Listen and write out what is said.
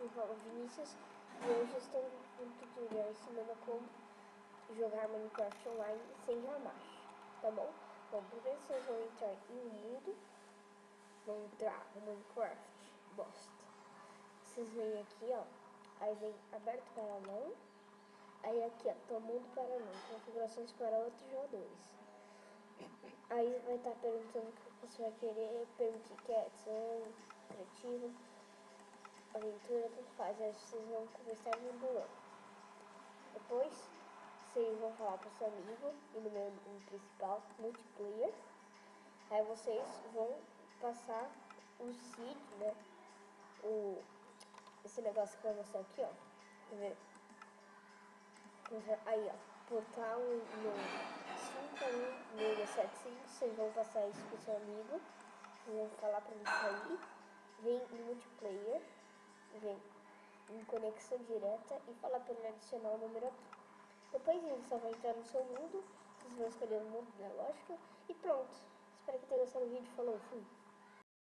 me falo Vinícius e hoje estou no tutorial ensinando como jogar Minecraft online sem jamás, tá bom? Bom, primeiro vocês vão entrar em mundo, vão entrar no Minecraft, bosta. Vocês vêm aqui, ó, aí vem aberto para não, aí aqui, ó, todo mundo para não, configurações para outros jogadores. Aí vai estar perguntando o que você vai querer, permitir que é edição, criativo, aventura, tudo faz. Aí vocês vão começar no bolão. Depois, vocês vão falar para o seu amigo e no meu principal, multiplayer. Aí vocês vão passar o seed, né? Esse negócio que vai mostrar aqui, ó. Quer ver? Aí, ó. Portal no 51675. Vocês vão passar isso pro seu amigo. Vocês vão falar para ele sair. Vem em multiplayer. Vem em conexão direta e falar para ele adicionar o número aqui. Depois ele só vai entrar no seu mundo. Vocês vão escolher o mundo da lógica. E pronto. Espero que tenham gostado do vídeo. Falou, fui.